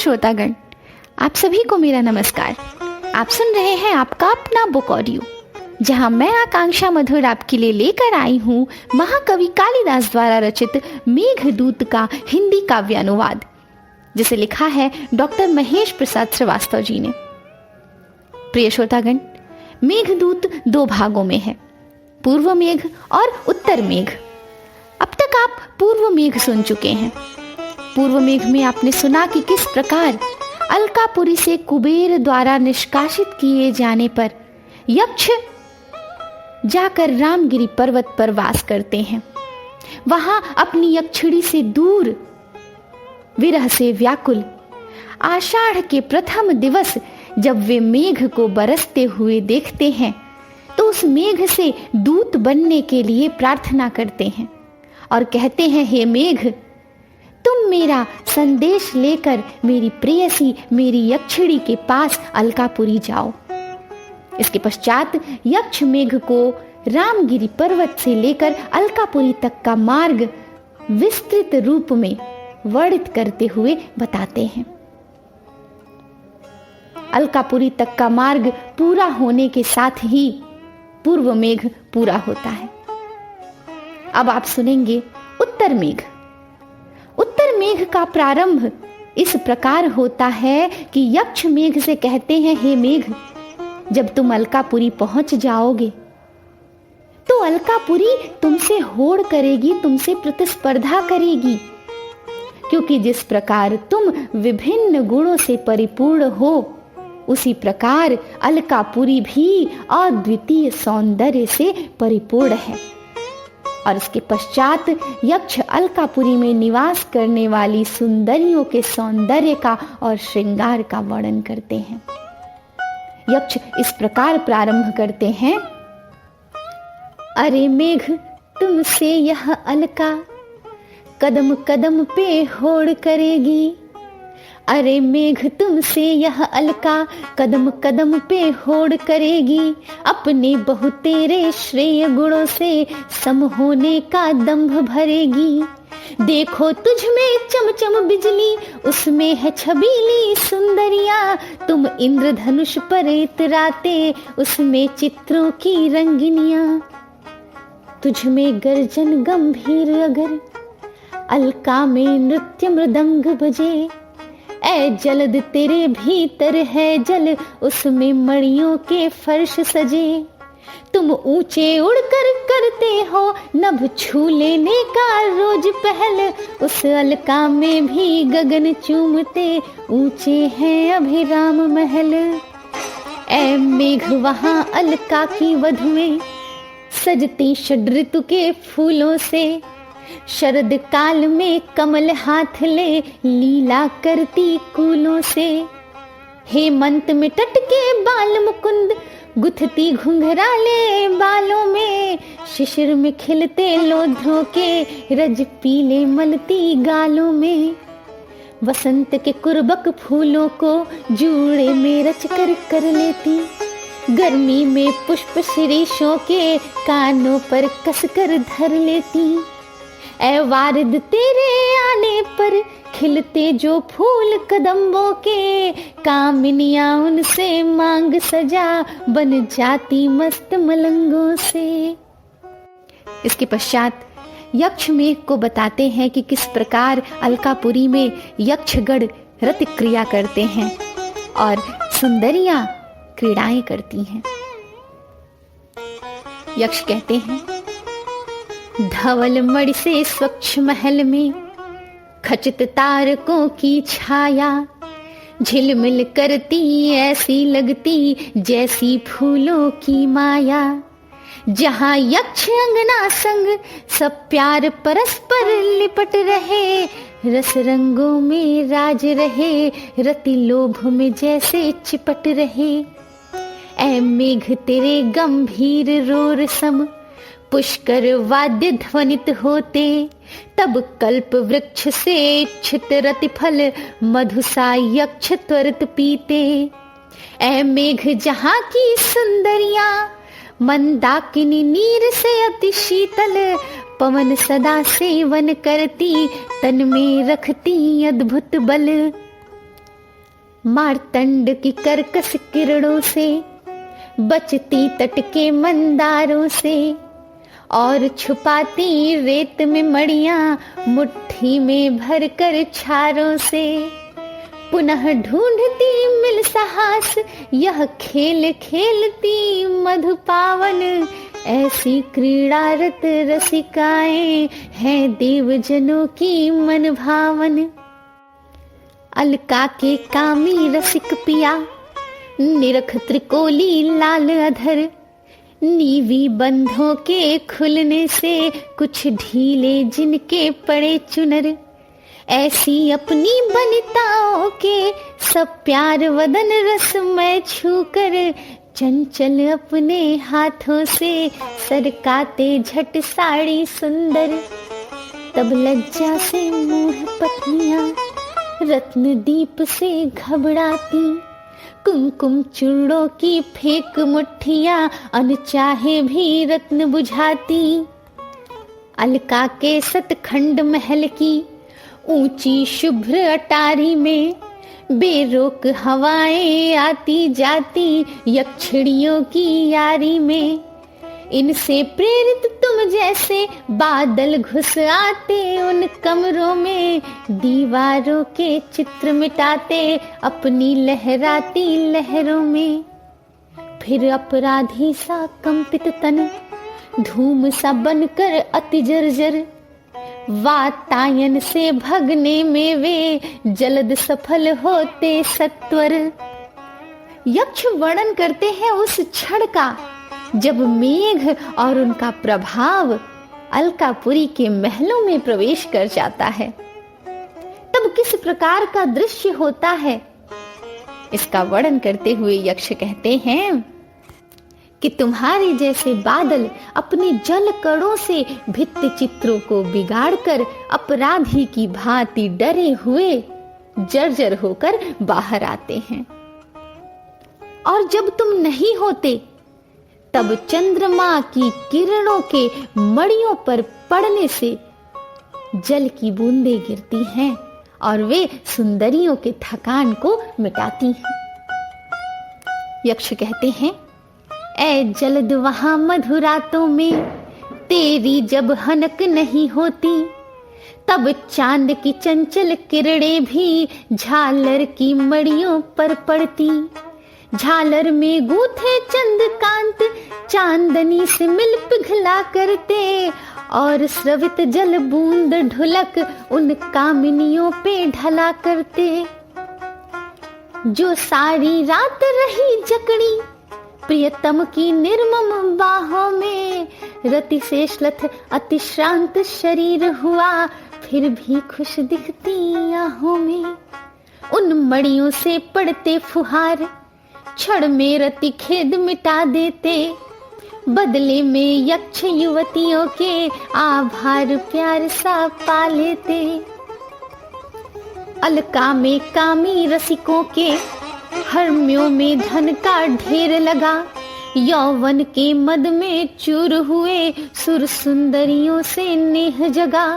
श्रोतागण, आप सभी को मेरा नमस्कार। आप सुन रहे हैं आपका अपना बुक ऑडियो, जहां मैं आकांक्षा मधुर आपके लिए लेकर आई हूं महाकवि कालिदास द्वारा रचित मेघदूत का हिंदी काव्यानुवाद, जिसे लिखा है डॉक्टर महेश प्रसाद श्रीवास्तव जी ने। प्रिय श्रोतागण, मेघदूत दो भागों में है, पूर्व मेघ और उत्तर मेघ। अब तक आप पूर्व मेघ सुन चुके हैं। पूर्व मेघ में आपने सुना कि किस प्रकार अलकापुरी से कुबेर द्वारा निष्कासित किए जाने पर यक्ष जाकर रामगिरी पर्वत पर वास करते हैं। वहां अपनी यक्षिणी से दूर, विरह से व्याकुल, आषाढ़ के प्रथम दिवस जब वे मेघ को बरसते हुए देखते हैं तो उस मेघ से दूत बनने के लिए प्रार्थना करते हैं और कहते हैं, हे मेघ, तुम मेरा संदेश लेकर मेरी प्रेयसी, मेरी यक्षिणी के पास अलकापुरी जाओ। इसके पश्चात यक्ष मेघ को रामगिरी पर्वत से लेकर अलकापुरी तक का मार्ग विस्तृत रूप में वर्णित करते हुए बताते हैं। अलकापुरी तक का मार्ग पूरा होने के साथ ही पूर्व मेघ पूरा होता है। अब आप सुनेंगे उत्तर मेघ। उत्तर मेघ का प्रारंभ इस प्रकार होता है कि यक्ष मेघ से कहते हैं, हे मेघ, जब तुम अलकापुरी पहुंच जाओगे तो अलकापुरी तुमसे होड़ करेगी, तुमसे प्रतिस्पर्धा करेगी, क्योंकि जिस प्रकार तुम विभिन्न गुणों से परिपूर्ण हो, उसी प्रकार अलकापुरी भी अद्वितीय सौंदर्य से परिपूर्ण है। और इसके पश्चात यक्ष अलकापुरी में निवास करने वाली सुंदरियों के सौंदर्य का और श्रृंगार का वर्णन करते हैं। यक्ष इस प्रकार प्रारंभ करते हैं, अरे मेघ, तुमसे यह अलका कदम कदम पे होड़ करेगी। अरे मेघ, तुमसे यह अलका कदम कदम पे होड़ करेगी। अपने बहुतेरे श्रेय गुणों से सम होने का दंभ भरेगी। देखो तुझ में चमचम बिजली, उसमें है छबीली सुंदरिया। तुम इंद्रधनुष पर इतराते, उसमें चित्रों की रंगिनिया। तुझ में गर्जन गंभीर अगर, अलका में नृत्य मृदंग बजे। ऐ जलद तेरे भीतर है जल, उसमें मणियों के फर्श सजे। तुम ऊंचे उड़कर करते हो नभ छू लेने का रोज पहल। उस अलका में भी गगन चूमते, ऊंचे हैं अभिराम महल। ऐ मेघ, वहां अलका की वधुएं सजती षड्ऋतु के फूलों से। शरद काल में कमल हाथ ले लीला करती कूलों से। हेमंत में टटके बाल मुकुंद, गुथती घुंघराले बालों में। शिशिर में खिलते लोध्रों के रज पीले मलती गालों में। वसंत के कुर्बक फूलों को जूड़े में रच कर लेती। गर्मी में पुष्प शिरीषों के कानों पर कसकर धर लेती। ऐ वारिद, तेरे आने पर खिलते जो फूल कदम्बों के। कामिनियां उनसे मांग सजा, बन जाती मस्त मलंगों से। इसके पश्चात यक्ष मेघ को बताते हैं कि किस प्रकार अलकापुरी में यक्षगण रति क्रिया करते हैं और सुंदरियां क्रीड़ाएं करती हैं। यक्ष कहते हैं, धवल मणि से स्वच्छ महल में खचित तारकों की छाया। झिलमिल करती ऐसी लगती जैसी फूलों की माया। जहां यक्ष अंगना संग सब प्यार परस्पर लिपट रहे। रस रंगों में राज रहे, रति लोभ में जैसे चिपट रहे। ऐ मेघ, तेरे गंभीर रोर सम पुष्कर वाद्य ध्वनित होते। तब कल्प वृक्ष से इच्छित रतिफल मधुसा यक्ष त्वरित पीते। ऐ मेघ, जहां की सुंदरियां मंदाकिनी नीर से अति शीतल। पवन सदा सेवन करती, तन में रखती अद्भुत बल। मार्तंड की कर्कश किरणों से, बचती तट के मंदारों से, और छुपाती रेत में मड़ियां मुट्ठी में भरकर छारों से। पुनः ढूंढती मिल साहस यह खेल खेलती मधुपावन, ऐसी क्रीड़ारत रसिकाएं हैं देवजनों की मन भावन। अलका के कामी रसिक पिया, निरख त्रिकोली लाल अधर, नीवी बंधों के खुलने से कुछ ढीले जिनके पड़े चुनर, ऐसी अपनी बनिताओं के सब प्यार वदन रसमय छूकर, चंचल अपने हाथों से सरकाते झट साड़ी सुंदर। तब लज्जा से मूढ़ पत्नियां रत्न दीप से घबराती, कुमकुम चूड़ों की फेंक मुट्ठियां अनचाहे भी रत्न बुझाती। अलका के सतखंड महल की ऊंची शुभ्र अटारी में, बेरोक हवाएं आती जाती यक्षिणियों की यारी में। इनसे प्रेरित तुम जैसे बादल घुस आते उन कमरों में, दीवारों के चित्र मिटाते अपनी लहराती लहरों में। फिर अपराधी सा कंपित तन, धूम सा बनकर अति जर्जर, वातायन से भगने में वे जल्द सफल होते सत्वर। यक्ष वर्णन करते हैं उस क्षण का जब मेघ और उनका प्रभाव अलकापुरी के महलों में प्रवेश कर जाता है। तब किस प्रकार का दृश्य होता है, इसका वर्णन करते हुए यक्ष कहते हैं कि तुम्हारे जैसे बादल अपने जल कणों से भित्ति चित्रों को बिगाड़कर अपराधी की भांति डरे हुए जर्जर होकर बाहर आते हैं। और जब तुम नहीं होते तब चंद्रमा की किरणों के मड़ियों पर पड़ने से जल की बूंदें गिरती हैं और वे सुंदरियों के थकान को मिटाती हैं। यक्ष कहते हैं, ऐ जलद वहां मधुरातों में तेरी जब हनक नहीं होती, तब चांद की चंचल किरणें भी झालर की मड़ियों पर पड़ती। झालर में गूंथे चंद्रकांत चांदनी से मिल पिघला करते, और स्रवित जल बूंद ढुलक उन कामिनियों पे ढला करते। जो सारी रात रही जकड़ी प्रियतम की निर्मम बाहों में, रति से श्लथ अति श्रांत शरीर हुआ फिर भी खुश दिखती आहों में। उन मड़ियों से पड़ते फुहार क्षण में रति खेद मिटा देते, बदले में यक्ष युवतियों के आभार प्यार सा पा लेते। अलका में कामी रसिकों के हर्म्यों में धन का ढेर लगा, यौवन के मद में चूर हुए सुर सुंदरियों से नेह जगा।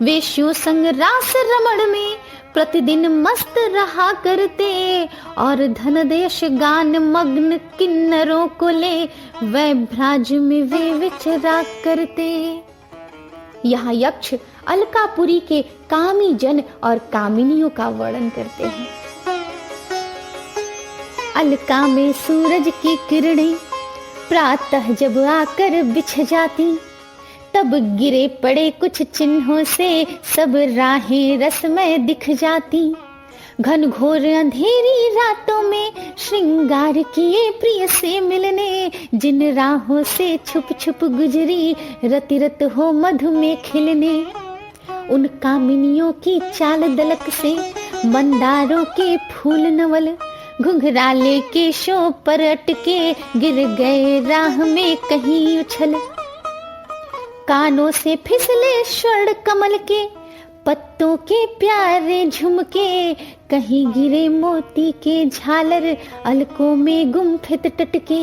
वेश्यों संग रास रमण में प्रतिदिन मस्त रहा करते, और धन देश गान मग्न किन्नरों को ले वैभ्राज में वे विचरा करते। यहाँ यक्ष अलकापुरी के कामी जन और कामिनियों का वर्णन करते हैं। अलका में सूरज की किरणें प्रातः जब आकर बिछ जाती, तब गिरे पड़े कुछ चिन्हों से सब राहें रसमय दिख जाती। घनघोर अंधेरी रातों में श्रृंगार किए प्रिय से मिलने, जिन राहों से छुप छुप गुजरी रति रत हो मधु में खिलने। उन कामिनियों की चाल दलक से मंदारों के फूल नवल, घुंघराले केशों पर अटके गिर गए राह में कहीं उछल। कानों से फिसले स्वर्ण कमल के पत्तों के प्यारे झुमके, कहीं गिरे मोती के झालर अलकों में गुम्फित टटके।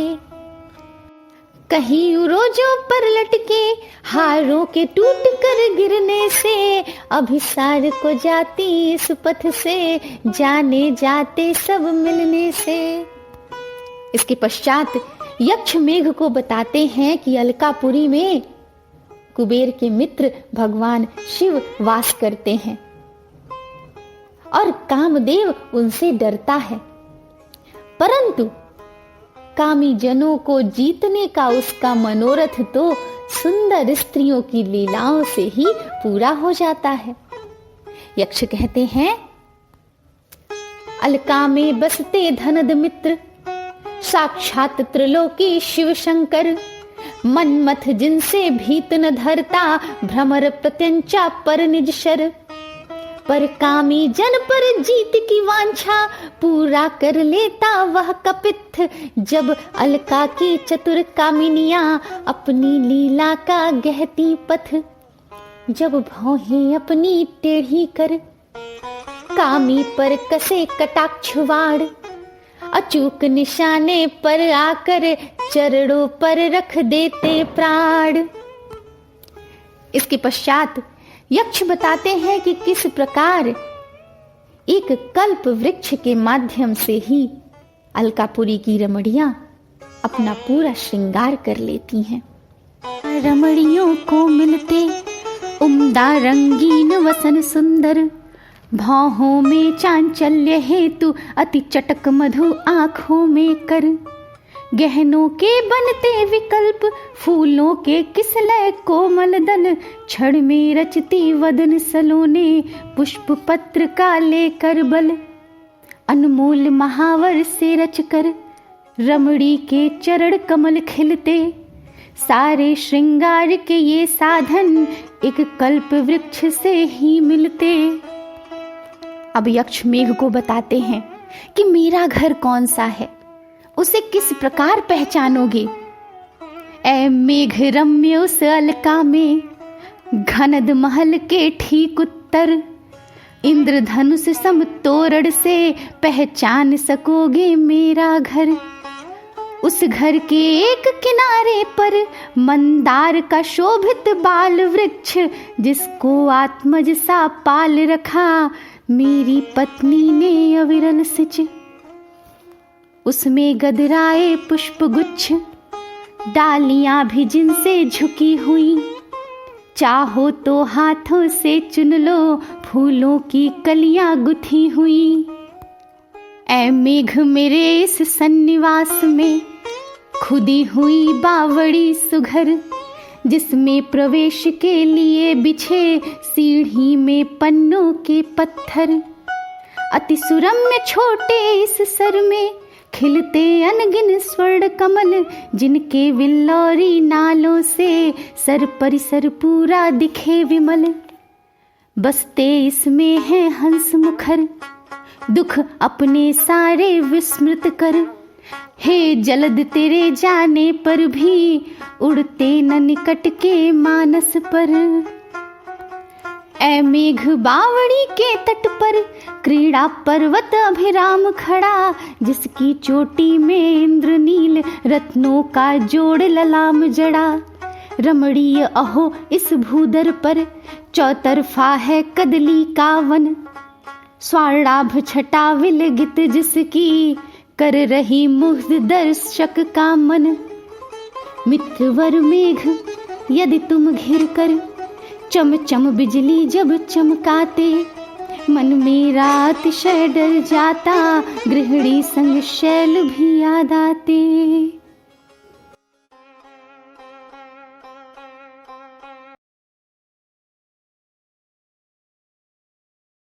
कहीं उरोजों पर लटके हारों के टूट कर गिरने से, अभिसार को जाती इस पथ से, जाने जाते सब मिलने से। इसके पश्चात यक्ष मेघ को बताते हैं कि अलकापुरी में कुबेर के मित्र भगवान शिव वास करते हैं और कामदेव उनसे डरता है, परंतु कामी जनों को जीतने का उसका मनोरथ तो सुंदर स्त्रियों की लीलाओं से ही पूरा हो जाता है। यक्ष कहते हैं, अलका में बसते धनद मित्र, साक्षात त्रिलोकी शिव शंकर, मनमथ जिनसे भीत न धरता, भ्रमर प्रत्यंचा पर निज शर। पर कामी जन पर जीत की वांछा, पूरा कर लेता वह कपित्थ, जब अलका की चतुर कामिनियां अपनी लीला का गहती पथ। जब भौहें अपनी टेढ़ी कर कामी पर कसे कटाक्ष वाड़, अचूक निशाने पर आकर चरणों पर रख देते प्राण। इसके पश्चात यक्ष बताते हैं कि किस प्रकार एक कल्प वृक्ष के माध्यम से ही अलकापुरी की रमणियां अपना पूरा श्रृंगार कर लेती हैं। रमणियों को मिलते उम्दा रंगीन वसन सुंदर, भौहों में चांचल्य हेतु अति चटक मधु आंखों में कर। गहनों के बनते विकल्प फूलों के किसलय कोमल दल, छड़ में रचती वदन सलोने पुष्प पत्र का लेकर बल। अनमोल महावर से रचकर रमणी के चरण कमल खिलते, सारे श्रृंगार के ये साधन एक कल्प वृक्ष से ही मिलते। अब यक्ष मेघ को बताते हैं कि मेरा घर कौन सा है, उसे किस प्रकार पहचानोगे। ऐ मेघ रम्य उस अलका में, घनद महल के ठीक उत्तर, इंद्रधनुष सम तोरण से पहचान सकोगे मेरा घर। उस घर के एक किनारे पर मंदार का शोभित बाल वृक्ष, जिसको आत्मज सा पाल रखा मेरी पत्नी ने अविरल सिच। उसमें गदराए पुष्प गुच्छ, डालियां भी जिनसे झुकी हुई, चाहो तो हाथों से चुन लो फूलों की कलियां गुथी हुई। ऐ मेघ मेरे इस सन्निवास में खुदी हुई बावड़ी सुघर, जिसमें प्रवेश के लिए बिछे सीढ़ी में पन्नों के पत्थर। अति सुरम्य छोटे इस सर में खिलते अनगिन स्वर्ण कमल, जिनके विल्लौरी नालों से सर परिसर पूरा दिखे विमल। बसते इसमें है हंस मुखर, दुख अपने सारे विस्मृत कर। हे जलद तेरे जाने पर भी उड़ते न निकट के मानस पर। ऐ मेघ बावड़ी के तट पर क्रीड़ा पर्वत अभिराम खड़ा, जिसकी चोटी में इंद्रनील रत्नों का जोड़ ललाम जड़ा। रमणीय अहो इस भूदर पर चौतरफा है कदली का वन, स्वर्णाभ छटा विलगित जिसकी कर रही मुग्ध दर्शक का मन। मित्रवर मेघ यदि तुम घिर कर चम चम बिजली जब चमकाते, मन मेरा अतिशय डर जाता, गृहिणी संग शैल भी याद आते।